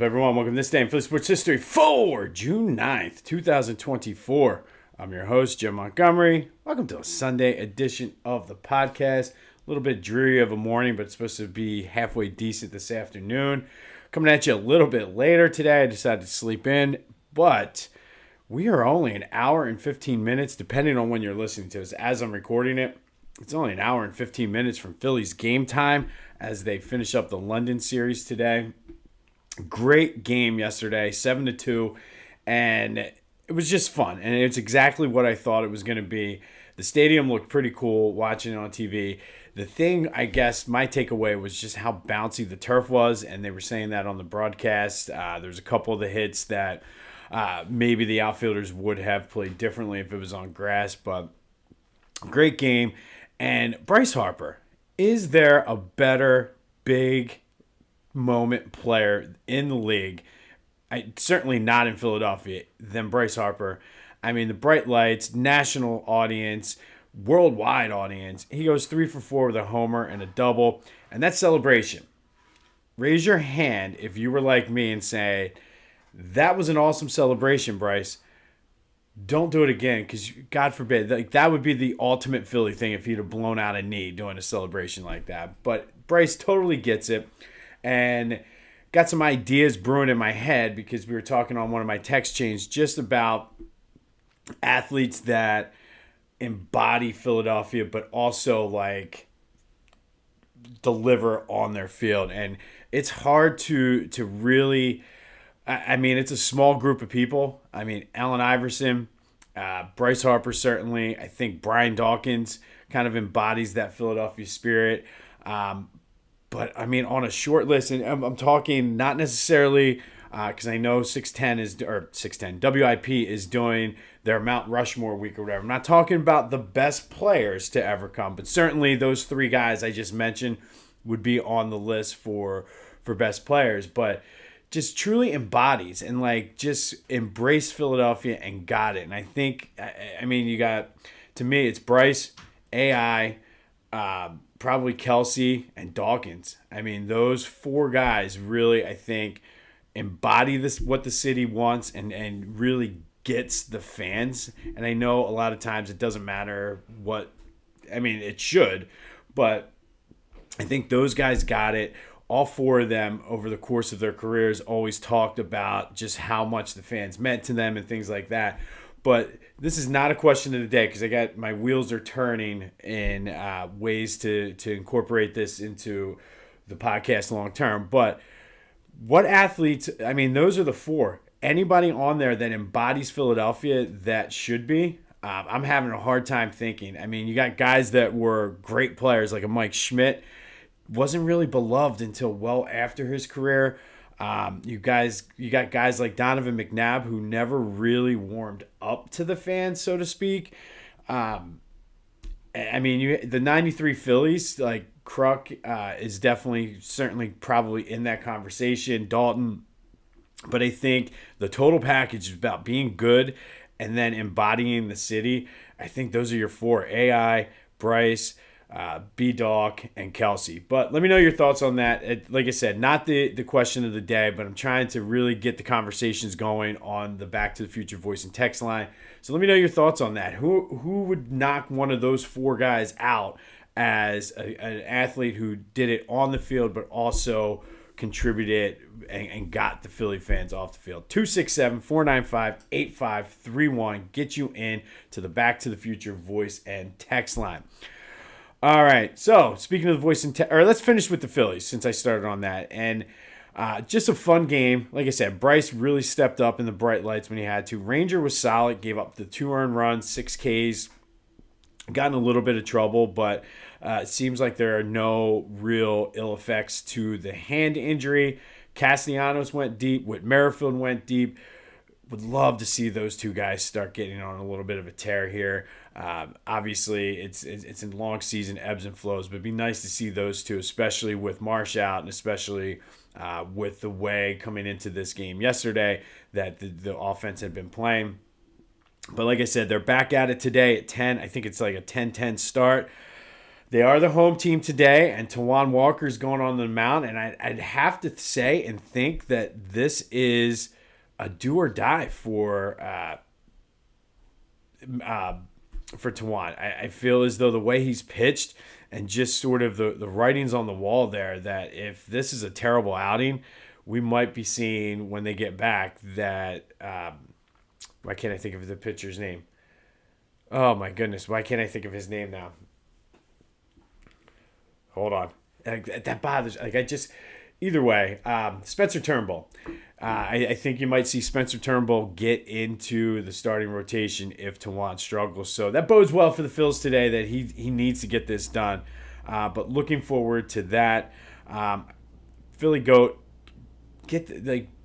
up, everyone? Welcome to this day in Phillies Sports History for June 9th, 2024. I'm your host, Jim Montgomery. Welcome to a Sunday edition of the podcast. A little bit dreary of a morning, but it's supposed to be halfway decent this afternoon. Coming at you a little bit later today. I decided to sleep in, but we are only an hour and 15 minutes, depending on when you're listening to this. As I'm recording it, it's only an hour and 15 minutes from Phillies game time as they finish up the London series today. Great game yesterday, 7-2, and it was just fun. And it's exactly what I thought it was going to be. The stadium looked pretty cool watching it on TV. The thing, I guess, my takeaway was just how bouncy the turf was, and they were saying that on the broadcast. There's a couple of the hits that maybe the outfielders would have played differently if it was on grass, but great game. And Bryce Harper, is there a better big moment player in the league, certainly not in Philadelphia, than Bryce Harper? I mean, the bright lights, national audience, worldwide audience. He goes 3 for 4 with a homer and a double. And that celebration, raise your hand if you were like me and say, that was an awesome celebration, Bryce. Don't do it again, because God forbid, that would be the ultimate Philly thing if he'd have blown out a knee doing a celebration like that. But Bryce totally gets it, and got some ideas brewing in my head because we were talking on one of my text chains just about athletes that embody Philadelphia, but also deliver on their field. And it's hard to really. I mean, it's a small group of people. I mean, Allen Iverson, Bryce Harper certainly. I think Brian Dawkins kind of embodies that Philadelphia spirit. But, I mean, on a short list, and I'm talking not necessarily because I know 610 WIP is doing their Mount Rushmore week or whatever. I'm not talking about the best players to ever come, but certainly those three guys I just mentioned would be on the list for best players. But just truly embodies and just embraced Philadelphia and got it. And I think, I mean, you got, to me, it's Bryce, AI, probably Kelsey, and Dawkins. I mean, those four guys really, I think, embody this, what the city wants, and really gets the fans. And I know a lot of times it doesn't matter what, I mean, it should, but I think those guys got it. All four of them over the course of their careers always talked about just how much the fans meant to them and things like that. But this is not a question of the day because I got my wheels are turning in ways to incorporate this into the podcast long term. But what athletes, I mean, those are the four. Anybody on there that embodies Philadelphia that should be, I'm having a hard time thinking. I mean, you got guys that were great players like a Mike Schmidt. Wasn't really beloved until well after his career. You got guys like Donovan McNabb who never really warmed up to the fans, so to speak. I mean, the '93 Phillies, like Kruk, is certainly probably in that conversation. Dalton, but I think the total package is about being good and then embodying the city. I think those are your four: AI, Bryce, B-Dawk, and Kelsey. But let me know your thoughts on that. Like I said, not the question of the day, but I'm trying to really get the conversations going on the Back to the Future voice and text line. So let me know your thoughts on that. Who would knock one of those four guys out as an athlete who did it on the field, but also contributed and got the Philly fans off the field? 267-495-8531. Get you in to the Back to the Future voice and text line. All right, so speaking of the voice and let's finish with the Phillies since I started on that. And just a fun game. Like I said, Bryce really stepped up in the bright lights when he had to. Ranger was solid, gave up the 2 earned runs, 6 Ks, got in a little bit of trouble, but it seems like there are no real ill effects to the hand injury. Castellanos went deep. Whit Merrifield went deep. Would love to see those two guys start getting on a little bit of a tear here. Obviously, it's in long season ebbs and flows, but it'd be nice to see those two, especially with Marsh out and especially with the way coming into this game yesterday that the offense had been playing. But like I said, they're back at it today at 10. I think it's like a 10-10 start. They are the home team today, and Tijuan Walker's going on the mound. And I'd have to say and think that this is a do or die for Tijuan. I feel as though the way he's pitched and just sort of the writings on the wall there, that if this is a terrible outing, we might be seeing when they get back that why can't I think of the pitcher's name? Oh my goodness, why can't I think of his name now? Hold on. That bothers. Either way, Spencer Turnbull. I think you might see Spencer Turnbull get into the starting rotation if Tijuan struggles. So that bodes well for the Phils today, that he needs to get this done. But looking forward to that. Philly Goat,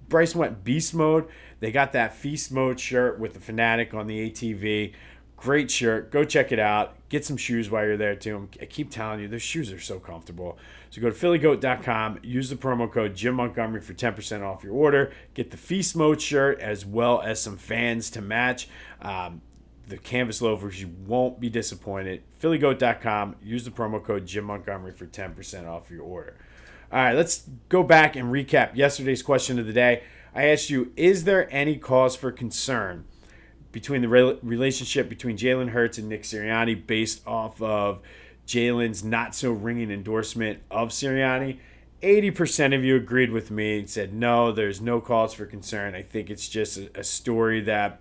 Bryce went beast mode. They got that feast mode shirt with the Fanatic on the ATV. Great shirt. Go check it out. Get some shoes while you're there, too. I keep telling you, those shoes are so comfortable. So go to phillygoat.com. Use the promo code Jim Montgomery for 10% off your order. Get the Feast Mode shirt as well as some fans to match. The canvas loafers, you won't be disappointed. phillygoat.com. Use the promo code Jim Montgomery for 10% off your order. All right, let's go back and recap yesterday's question of the day. I asked you, is there any cause for concern between the relationship between Jalen Hurts and Nick Sirianni based off of Jalen's not-so-ringing endorsement of Sirianni? 80% of you agreed with me and said, no, there's no cause for concern. I think it's just a story that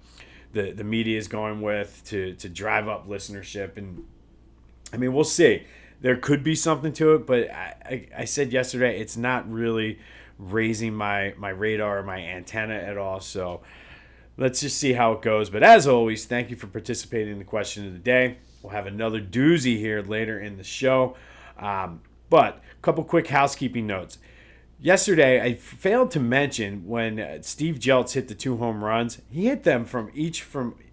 the media is going with to drive up listenership. And, I mean, we'll see. There could be something to it, but I said yesterday it's not really raising my radar or my antenna at all. So let's just see how it goes. But as always, thank you for participating in the question of the day. We'll have another doozy here later in the show. But a couple quick housekeeping notes. Yesterday, I failed to mention when Steve Jeltz hit the 2 home runs, he hit them from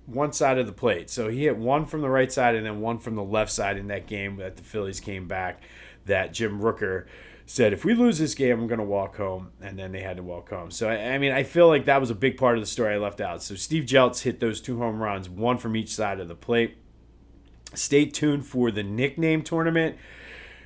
one side of the plate. So he hit one from the right side and then one from the left side in that game that the Phillies came back, that Jim Rooker said, if we lose this game, I'm going to walk home. And then they had to walk home. So, I mean, I feel like that was a big part of the story I left out. So Steve Jeltz hit those 2 home runs, one from each side of the plate. Stay tuned for the nickname tournament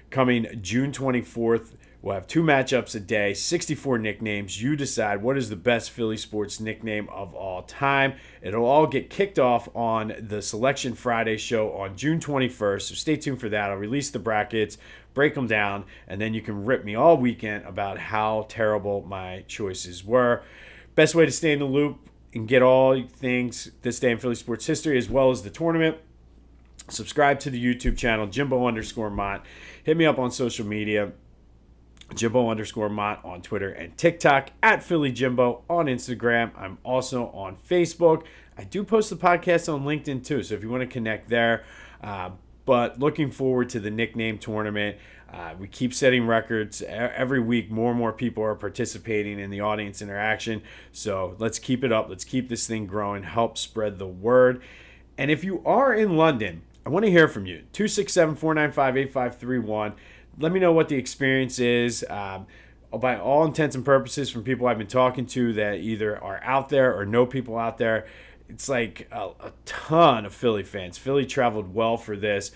coming June 24th. We'll have 2 matchups a day, 64 nicknames. You decide what is the best Philly sports nickname of all time. It'll all get kicked off on the Selection Friday show on June 21st, so stay tuned for that. I'll release the brackets, break them down, and then you can rip me all weekend about how terrible my choices were. Best way to stay in the loop and get all things this day in Philly sports history as well as the tournament, subscribe to the YouTube channel, Jimbo_Mont. Hit me up on social media, Jimbo_Mont on Twitter and TikTok, at Philly Jimbo on Instagram. I'm also on Facebook. I do post the podcast on LinkedIn too, so if you want to connect there. But looking forward to the nickname tournament. We keep setting records. Every week, more and more people are participating in the audience interaction. So let's keep it up. Let's keep this thing growing. Help spread the word. And if you are in London, I want to hear from you. 267-495-8531. Let me know what the experience is. By all intents and purposes, from people I've been talking to that either are out there or know people out there, it's like a ton of Philly fans. Philly traveled well for this.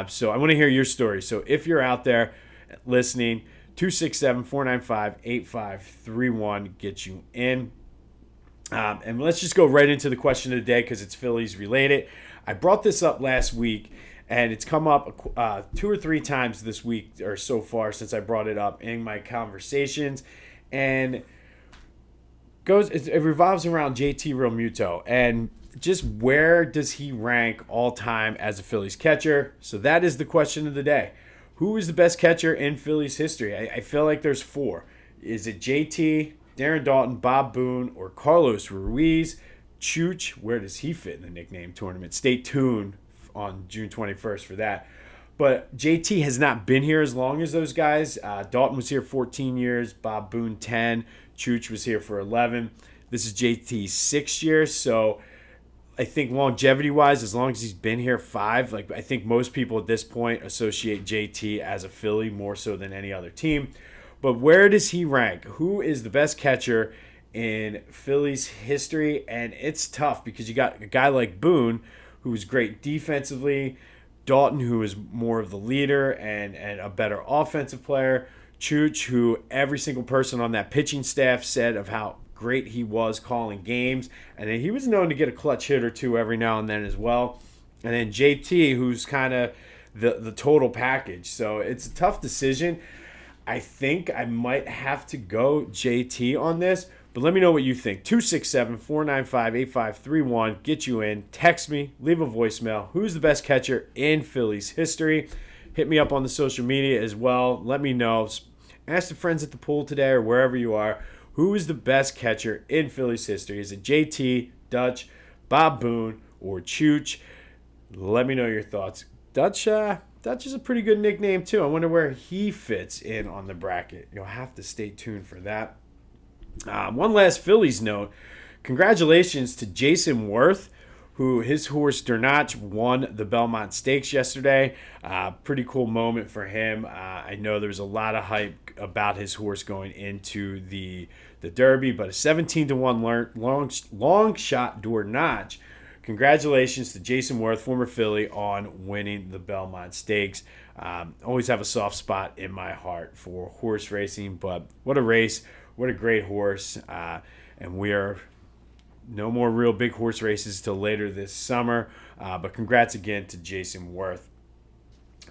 So I want to hear your story. So if you're out there listening, 267-495-8531 gets you in. And let's just go right into the question of the day because it's Phillies related. I brought this up last week, and it's come up 2 or 3 times this week or so far since I brought it up in my conversations. And it revolves around JT Realmuto and just where does he rank all time as a Phillies catcher. So that is the question of the day. Who is the best catcher in Phillies history? I feel like there's 4. Is it JT, Darren Daulton, Bob Boone, or Carlos Ruiz? Chooch, where does he fit in the nickname tournament? Stay tuned on June 21st for that. But JT has not been here as long as those guys. Daulton was here 14 years, Bob Boone 10, Chooch was here for 11. This is JT's 6th year, so I think longevity-wise, as long as he's been here 5, I think most people at this point associate JT as a Philly more so than any other team. But where does he rank? Who is the best catcher in Phillies history? And it's tough because you got a guy like Boone, who's great defensively, Dalton, who is more of the leader and a better offensive player. Chooch, who every single person on that pitching staff said of how great he was calling games. And then he was known to get a clutch hit or two every now and then as well. And then JT, who's kind of the total package. So it's a tough decision. I think I might have to go JT on this. But let me know what you think. 267-495-8531. Get you in. Text me. Leave a voicemail. Who's the best catcher in Phillies history? Hit me up on the social media as well. Let me know. Ask the friends at the pool today or wherever you are. Who is the best catcher in Phillies history? Is it JT, Dutch, Bob Boone, or Chooch? Let me know your thoughts. Dutch is a pretty good nickname too. I wonder where he fits in on the bracket. You'll have to stay tuned for that. One last Phillies note. Congratulations to Jason Worth, who his horse Derniach won the Belmont Stakes yesterday. Pretty cool moment for him. I know there was a lot of hype about his horse going into the Derby, but a 17-1 long shot Derniach. Congratulations to Jason Worth, former Philly, on winning the Belmont Stakes. Always have a soft spot in my heart for horse racing, but what a race. What a great horse. And we are no more real big horse races till later this summer. But congrats again to Jason Worth.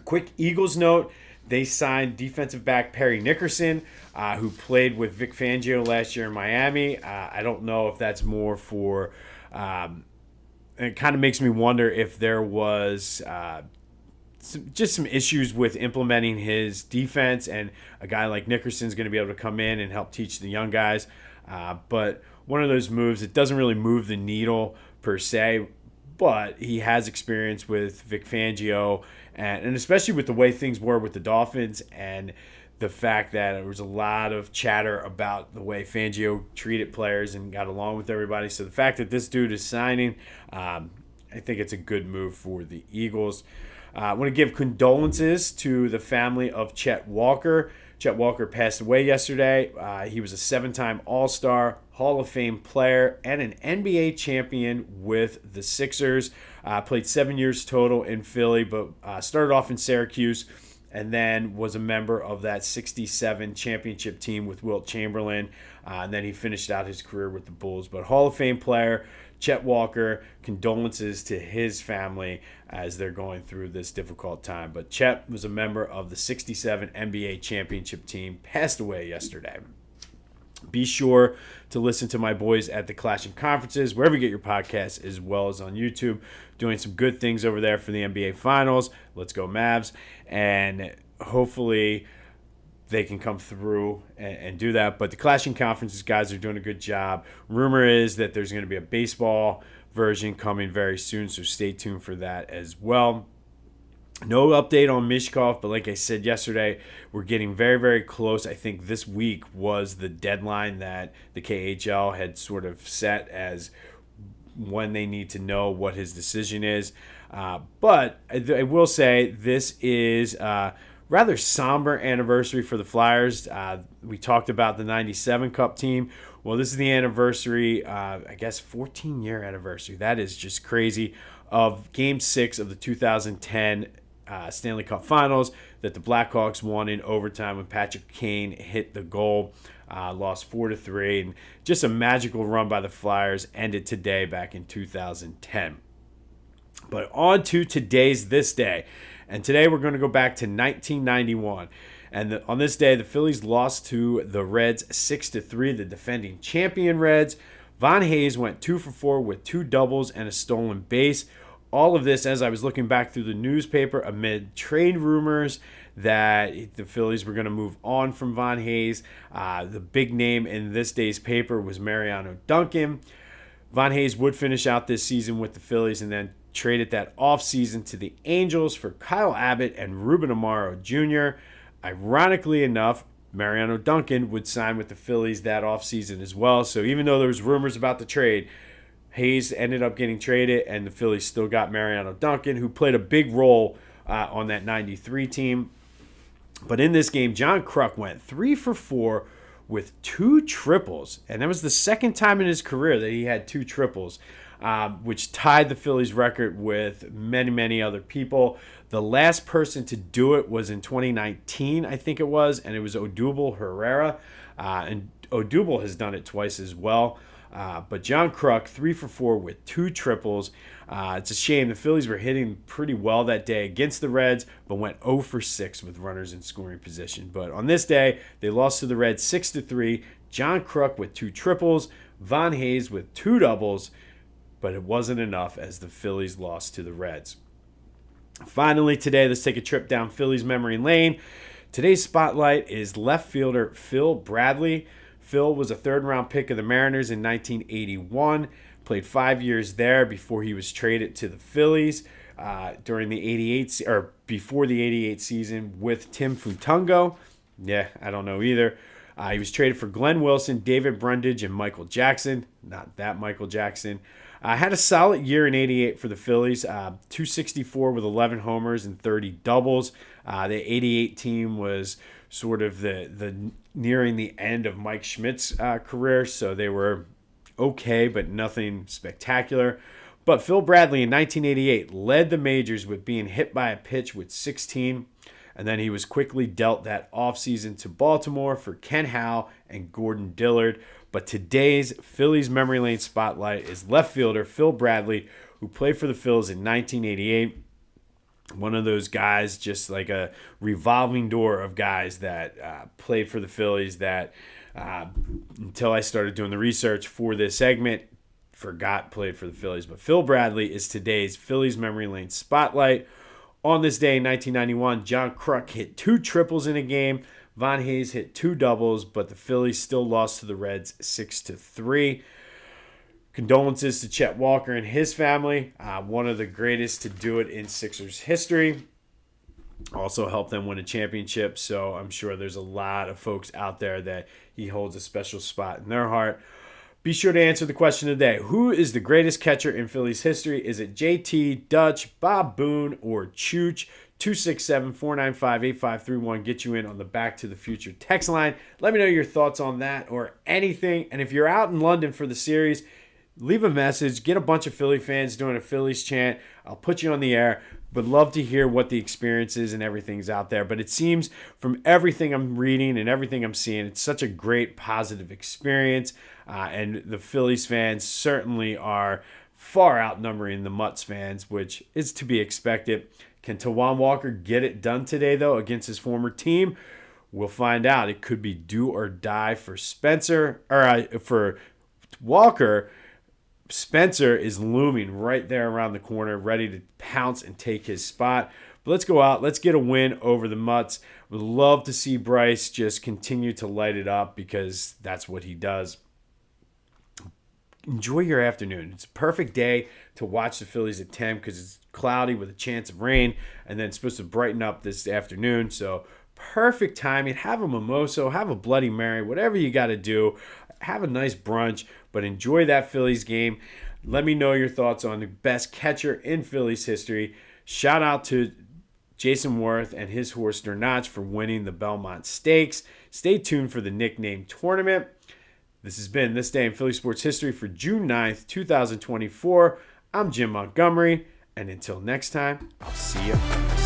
Quick Eagles note. They signed defensive back Perry Nickerson, who played with Vic Fangio last year in Miami. I don't know if that's more for... it kind of makes me wonder if there was... just some issues with implementing his defense, and a guy like Nickerson's going to be able to come in and help teach the young guys. But one of those moves, it doesn't really move the needle per se, but he has experience with Vic Fangio, and especially with the way things were with the Dolphins and the fact that there was a lot of chatter about the way Fangio treated players and got along with everybody. So the fact that this dude is signing, I think it's a good move for the Eagles. I want to give condolences to the family of Chet Walker. Chet Walker passed away yesterday. He was a 7-time All-Star, Hall of Fame player, and an NBA champion with the Sixers. Played 7 years total in Philly, but started off in Syracuse and then was a member of that 67 championship team with Wilt Chamberlain. And then he finished out his career with the Bulls. But Hall of Fame player, Chet Walker, condolences to his family as they're going through this difficult time. But Chet was a member of the 67 NBA championship team, passed away yesterday. Be sure to listen to my boys at the Clashing Conferences, wherever you get your podcasts, as well as on YouTube. Doing some good things over there for the NBA Finals. Let's go Mavs. And hopefully they can come through and do that. But the Clashing Conferences guys are doing a good job. Rumor is that there's going to be a baseball version coming very soon, so stay tuned for that as well. No update on Mishkov, but like I said yesterday, we're getting very, very close. I think this week was the deadline that the KHL had sort of set as when they need to know what his decision is. But I will say this is rather somber anniversary for the Flyers. We talked about the 97 Cup team. Well, this is the anniversary, 14-year anniversary. That is just crazy, of Game 6 of the 2010 Stanley Cup Finals that the Blackhawks won in overtime when Patrick Kane hit the goal. Lost 4-3. And just a magical run by the Flyers ended today back in 2010. But on to this day. And today we're going to go back to 1991. And on this day, the Phillies lost to the Reds 6-3, the defending champion Reds. Von Hayes went 2 for 4 with 2 doubles and a stolen base. All of this as I was looking back through the newspaper amid trade rumors that the Phillies were going to move on from Von Hayes. The big name in this day's paper was Mariano Duncan. Von Hayes would finish out this season with the Phillies and then traded that offseason to the Angels for Kyle Abbott and Ruben Amaro Jr. Ironically enough, Mariano Duncan would sign with the Phillies that offseason as well. So even though there was rumors about the trade, Hayes ended up getting traded, and the Phillies still got Mariano Duncan, who played a big role on that 93 team. But in this game, John Kruk went 3 for 4 with 2 triples, and that was the second time in his career that he had 2 triples. which tied the Phillies record with many, many other people. The last person to do it was in 2019, I think it was, and it was Odubel Herrera. And Odubel has done it twice as well. But John Kruk, 3 for 4 with 2 triples. It's a shame. The Phillies were hitting pretty well that day against the Reds, but went 0 for 6 with runners in scoring position. But on this day, they lost to the Reds 6-3. John Kruk with 2 triples, Von Hayes with 2 doubles, but it wasn't enough as the Phillies lost to the Reds. Finally, today, let's take a trip down Phillies Memory Lane. Today's spotlight is left fielder Phil Bradley. Phil was a third-round pick of the Mariners in 1981. Played 5 years there before he was traded to the Phillies during the 88 or before the 88 season with Tim Futungo. Yeah, I don't know either. He was traded for Glenn Wilson, David Brundage, and Michael Jackson. Not that Michael Jackson. Had a solid year in 88 for the Phillies. 264 with 11 homers and 30 doubles. The 88 team was sort of the nearing the end of Mike Schmidt's career, so they were okay, but nothing spectacular. But Phil Bradley in 1988 led the majors with being hit by a pitch with 16, and then he was quickly dealt that offseason to Baltimore for Ken Howe and Gordon Dillard. But today's Phillies Memory Lane spotlight is left fielder Phil Bradley, who played for the Phillies in 1988. One of those guys, just like a revolving door of guys that played for the Phillies that until I started doing the research for this segment, forgot played for the Phillies. But Phil Bradley is today's Phillies Memory Lane spotlight. On this day in 1991, John Kruk hit 2 triples in a game. Von Hayes hit 2 doubles, but the Phillies still lost to the Reds 6-3. Condolences to Chet Walker and his family. One of the greatest to do it in Sixers history. Also helped them win a championship, so I'm sure there's a lot of folks out there that he holds a special spot in their heart. Be sure to answer the question of the day. Who is the greatest catcher in Phillies history? Is it JT, Dutch, Bob Boone, or Chooch? 267-495-8531. Get you in on the Back to the Future text line. Let me know your thoughts on that or anything. And if you're out in London for the series, leave a message. Get a bunch of Philly fans doing a Phillies chant. I'll put you on the air. Would love to hear what the experience is and everything's out there. But it seems from everything I'm reading and everything I'm seeing, it's such a great positive experience. And the Phillies fans certainly are far outnumbering the Mutts fans, which is to be expected. Can Tijuan Walker get it done today, though, against his former team? We'll find out. It could be do or die for Spencer, or for Walker. Spencer is looming right there around the corner, ready to pounce and take his spot. But let's go out. Let's get a win over the Mutts. Would love to see Bryce just continue to light it up because that's what he does. Enjoy your afternoon. It's a perfect day to watch the Phillies at 10 because it's cloudy with a chance of rain, and then it's supposed to brighten up this afternoon. So perfect timing. Have a mimosa, have a Bloody Mary, whatever you got to do. Have a nice brunch, but enjoy that Phillies game. Let me know your thoughts on the best catcher in Phillies history. Shout out to Jason Worth and his horse Notch for winning the Belmont Stakes. Stay tuned for the nickname tournament. This has been This Day in Philly Sports History for June 9th, 2024. I'm Jim Montgomery, and until next time, I'll see you.